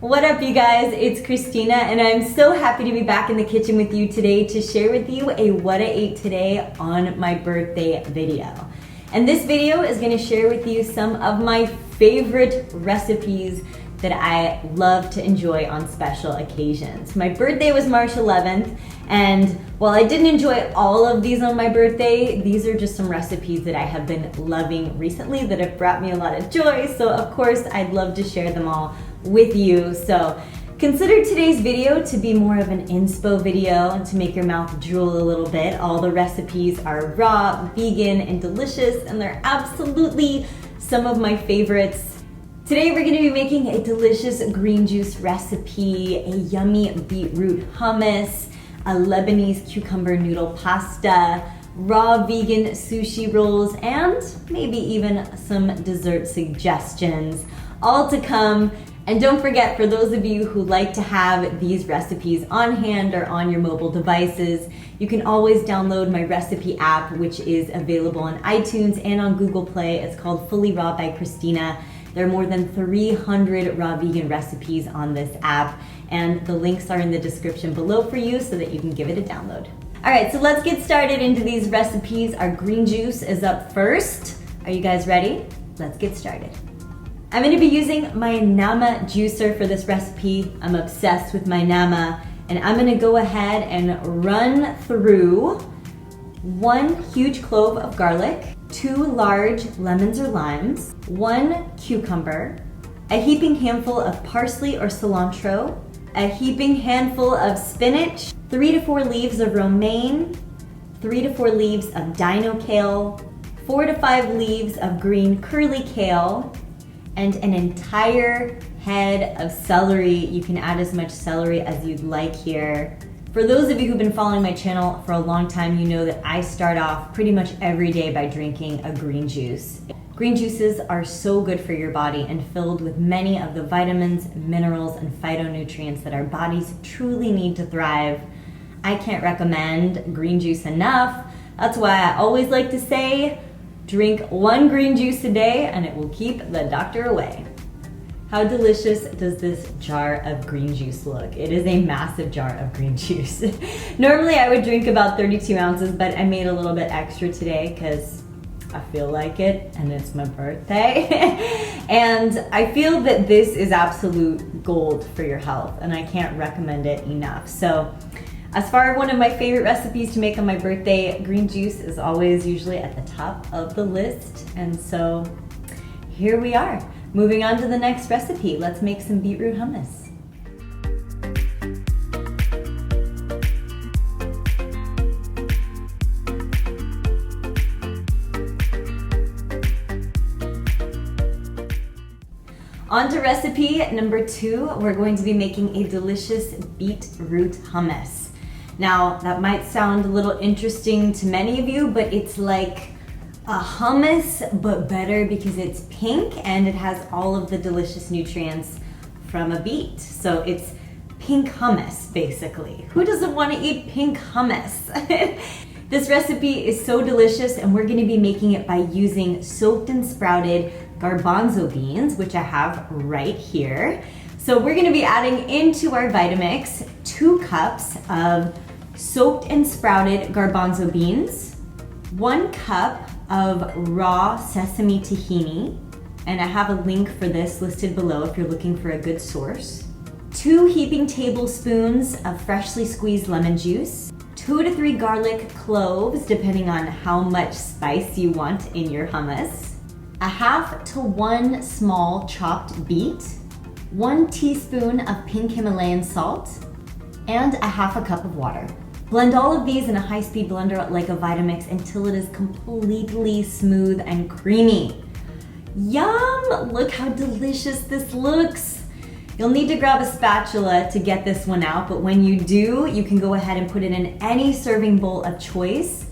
What up, you guys? It's Christina, and I'm so happy to be back in the kitchen with you today to share with you a what I ate today on my birthday video. And this video is going to share with you some of my favorite recipes that I love to enjoy on special occasions. My birthday was March 11th, and while I didn't enjoy all of these on my birthday, these are just some recipes that I have been loving recently that have brought me a lot of joy, so of course I'd love to share them all with you. So consider today's video to be more of an inspo video to make your mouth drool a little bit. All the recipes are raw, vegan, and delicious, and they're absolutely some of my favorites. Today we're going to be making a delicious green juice recipe, a yummy beetroot hummus, a Lebanese cucumber noodle pasta, raw vegan sushi rolls, and maybe even some dessert suggestions. All to come. And don't forget, for those of you who like to have these recipes on hand or on your mobile devices, you can always download my recipe app, which is available on iTunes and on Google Play. It's called FullyRaw by Christina. There are more than 300 raw vegan recipes on this app, and the links are in the description below for you so that you can give it a download. All right, so let's get started into these recipes. Our green juice is up first. Are you guys ready? Let's get started. I'm going to be using my Nama juicer for this recipe. I'm obsessed with my Nama, and I'm going to go ahead and run through 1 huge clove of garlic, 2 large lemons or limes, 1 cucumber, a heaping handful of parsley or cilantro, a heaping handful of spinach, 3 to 4 leaves of romaine, 3 to 4 leaves of dino kale, 4 to 5 leaves of green curly kale, and an entire head of celery. You can add as much celery as you'd like here. For those of you who've been following my channel for a long time, you know that I start off pretty much every day by drinking a green juice. Green juices are so good for your body and filled with many of the vitamins, minerals, and phytonutrients that our bodies truly need to thrive. I can't recommend green juice enough. That's why I always like to say, drink 1 green juice a day and it will keep the doctor away. How delicious does this jar of green juice look? It is a massive jar of green juice. Normally I would drink about 32 ounces, but I made a little bit extra today because I feel like it and it's my birthday. And I feel that this is absolute gold for your health and I can't recommend it enough. So as far as one of my favorite recipes to make on my birthday, green juice is always usually at the top of the list. And so here we are. Moving on to the next recipe, let's make some beetroot hummus. On to recipe number 2, we're going to be making a delicious beetroot hummus. Now, that might sound a little interesting to many of you, but it's like a hummus, but better because it's pink and it has all of the delicious nutrients from a beet. So it's pink hummus, basically. Who doesn't want to eat pink hummus? This recipe is so delicious, and we're going to be making it by using soaked and sprouted garbanzo beans, which I have right here. So we're going to be adding into our Vitamix 2 cups of soaked and sprouted garbanzo beans, 1 cup of raw sesame tahini, and I have a link for this listed below if you're looking for a good source, 2 heaping tablespoons of freshly squeezed lemon juice, 2 to 3 garlic cloves, depending on how much spice you want in your hummus, 1/2 to 1 small chopped beet, 1 teaspoon of pink Himalayan salt, and 1/2 cup of water. Blend all of these in a high-speed blender like a Vitamix until it is completely smooth and creamy. Yum! Look how delicious this looks. You'll need to grab a spatula to get this one out, but when you do, you can go ahead and put it in any serving bowl of choice,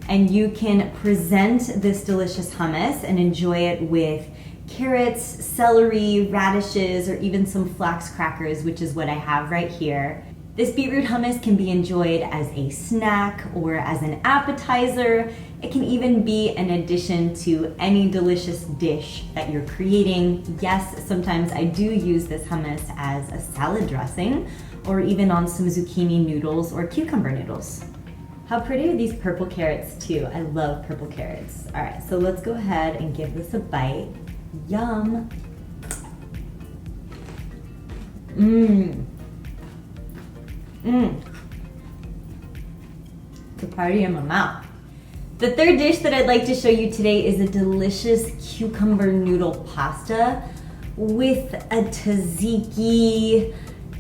and you can present this delicious hummus and enjoy it with carrots, celery, radishes, or even some flax crackers, which is what I have right here. This beetroot hummus can be enjoyed as a snack or as an appetizer. It can even be an addition to any delicious dish that you're creating. Yes, sometimes I do use this hummus as a salad dressing or even on some zucchini noodles or cucumber noodles. How pretty are these purple carrots too? I love purple carrots. All right, so let's go ahead and give this a bite. Yum. Mmm. Mmm. It's a party in my mouth. The third dish that I'd like to show you today is a delicious cucumber noodle pasta with a tzatziki,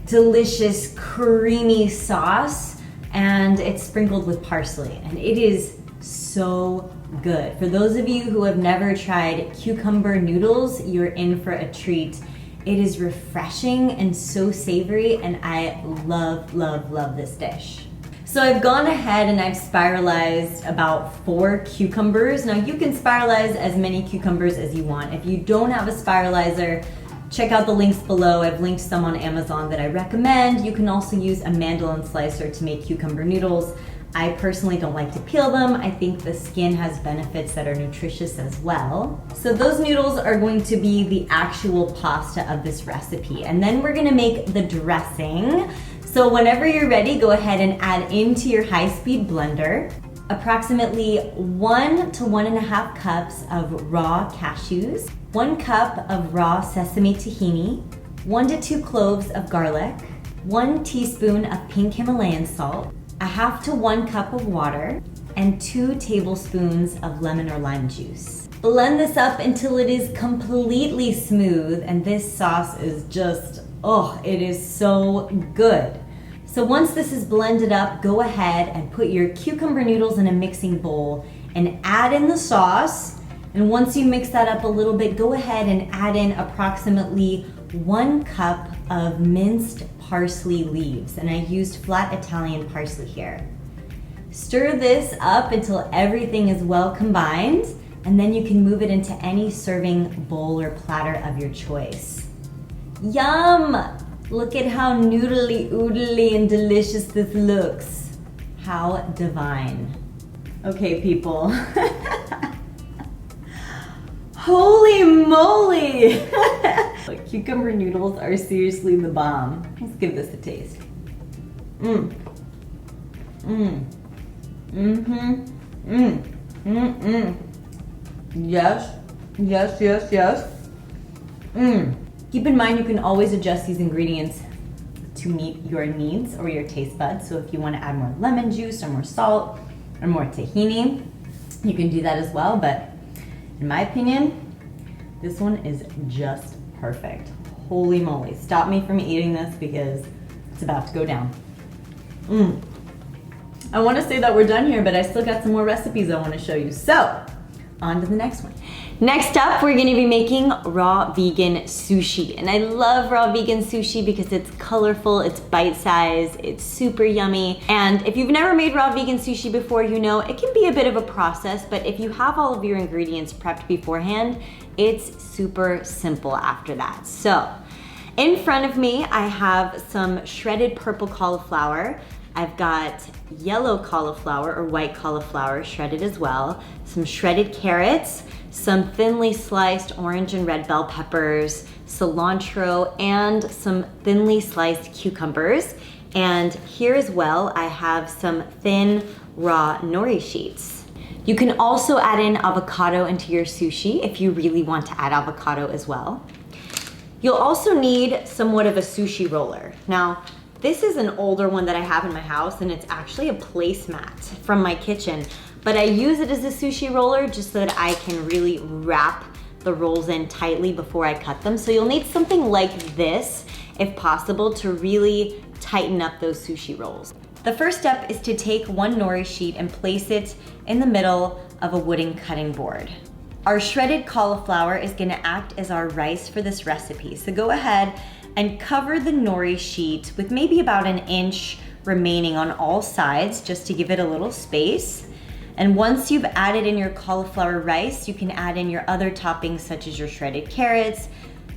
delicious creamy sauce, and it's sprinkled with parsley, and it is so good. For those of you who have never tried cucumber noodles, you're in for a treat. It is refreshing and so savory, and I love, love, love this dish. So I've gone ahead and I've spiralized about 4 cucumbers. Now you can spiralize as many cucumbers as you want. If you don't have a spiralizer, check out the links below. I've linked some on Amazon that I recommend. You can also use a mandolin slicer to make cucumber noodles. I personally don't like to peel them. I think the skin has benefits that are nutritious as well. So those noodles are going to be the actual pasta of this recipe. And then we're gonna make the dressing. So whenever you're ready, go ahead and add into your high-speed blender approximately 1 to 1.5 cups of raw cashews, 1 cup of raw sesame tahini, 1 to 2 cloves of garlic, 1 teaspoon of pink Himalayan salt, 1/2 to 1 cup of water, and 2 tablespoons of lemon or lime juice. Blend this up until it is completely smooth, and this sauce is just, oh, it is so good. So once this is blended up, go ahead and put your cucumber noodles in a mixing bowl and add in the sauce. And once you mix that up a little bit, go ahead and add in approximately 1 cup of minced parsley leaves, and I used flat Italian parsley here. Stir this up until everything is well combined, and then you can move it into any serving bowl or platter of your choice. Yum! Look at how noodly oodly and delicious this looks. How divine. Okay, people. Holy moly! Cucumber noodles are seriously the bomb. Let's give this a taste. Mmm. Mmm. Mm-hmm. Mmm. Mm-mm. Yes. Yes, yes, yes. Mmm. Keep in mind you can always adjust these ingredients to meet your needs or your taste buds. So if you want to add more lemon juice or more salt or more tahini, you can do that as well. But in my opinion, this one is just perfect. Holy moly. Stop me from eating this because it's about to go down. I want to say that we're done here, but I still got some more recipes I want to show you. So, on to the next one. Next up, we're going to be making raw vegan sushi. And I love raw vegan sushi because it's colorful, it's bite-sized, it's super yummy. And if you've never made raw vegan sushi before, you know it can be a bit of a process, but if you have all of your ingredients prepped beforehand, it's super simple after that. So, in front of me, I have some shredded purple cauliflower. I've got yellow cauliflower or white cauliflower shredded as well, some shredded carrots, some thinly sliced orange and red bell peppers, cilantro, and some thinly sliced cucumbers. And here as well, I have some thin raw nori sheets. You can also add in avocado into your sushi if you really want to add avocado as well. You'll also need somewhat of a sushi roller. Now, this is an older one that I have in my house, and it's actually a placemat from my kitchen, but I use it as a sushi roller just so that I can really wrap the rolls in tightly before I cut them. So you'll need something like this, if possible, to really tighten up those sushi rolls. The first step is to take one nori sheet and place it in the middle of a wooden cutting board. Our shredded cauliflower is gonna act as our rice for this recipe. So go ahead and cover the nori sheet with maybe about 1 inch remaining on all sides just to give it a little space. And once you've added in your cauliflower rice, you can add in your other toppings such as your shredded carrots,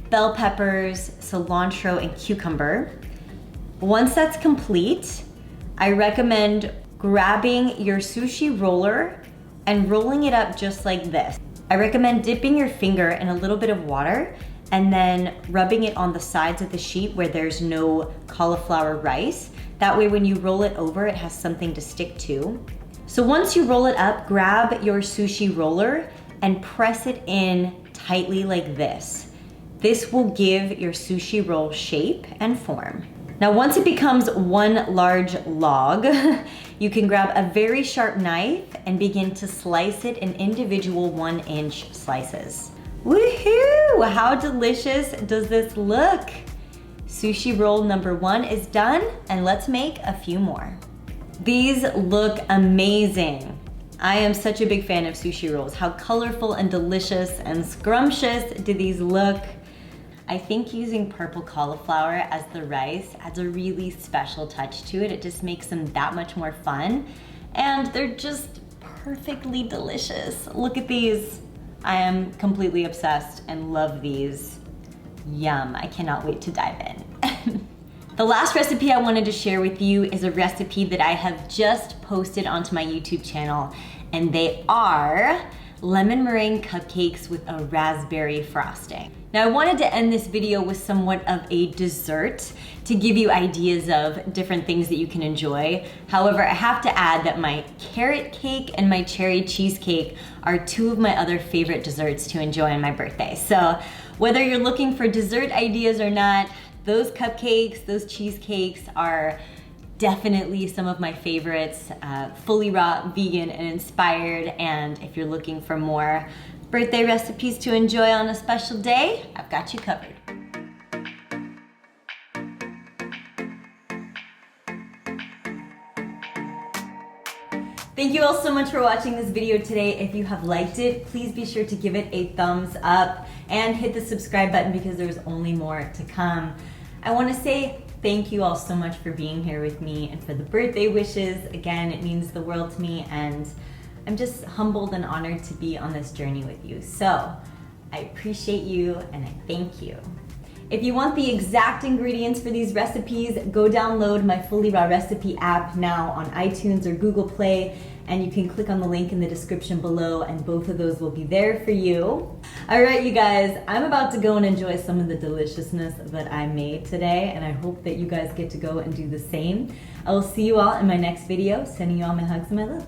bell peppers, cilantro, and cucumber. Once that's complete, I recommend grabbing your sushi roller and rolling it up just like this. I recommend dipping your finger in a little bit of water and then rubbing it on the sides of the sheet where there's no cauliflower rice. That way when you roll it over, it has something to stick to. So once you roll it up, grab your sushi roller and press it in tightly like this. This will give your sushi roll shape and form. Now once it becomes one large log, you can grab a very sharp knife and begin to slice it in individual 1-inch slices. Woohoo! How delicious does this look? Sushi roll number 1 is done, and let's make a few more. These look amazing. I am such a big fan of sushi rolls. How colorful and delicious and scrumptious do these look? I think using purple cauliflower as the rice adds a really special touch to it. It just makes them that much more fun. And they're just perfectly delicious. Look at these. I am completely obsessed and love these. Yum, I cannot wait to dive in. The last recipe I wanted to share with you is a recipe that I have just posted onto my YouTube channel, and they are lemon meringue cupcakes with a raspberry frosting. Now I wanted to end this video with somewhat of a dessert to give you ideas of different things that you can enjoy. However, I have to add that my carrot cake and my cherry cheesecake are two of my other favorite desserts to enjoy on my birthday. So whether you're looking for dessert ideas or not, those cupcakes, those cheesecakes are definitely some of my favorites, fully raw, vegan, and inspired. And if you're looking for more birthday recipes to enjoy on a special day, I've got you covered. Thank you all so much for watching this video today. If you have liked it, please be sure to give it a thumbs up and hit the subscribe button because there's only more to come. I want to say thank you all so much for being here with me and for the birthday wishes. Again, it means the world to me, and I'm just humbled and honored to be on this journey with you. So I appreciate you and I thank you. If you want the exact ingredients for these recipes, go download my Fully Raw recipe app now on iTunes or Google Play, and you can click on the link in the description below and both of those will be there for you. All right, you guys, I'm about to go and enjoy some of the deliciousness that I made today, and I hope that you guys get to go and do the same. I will see you all in my next video, sending you all my hugs and my love.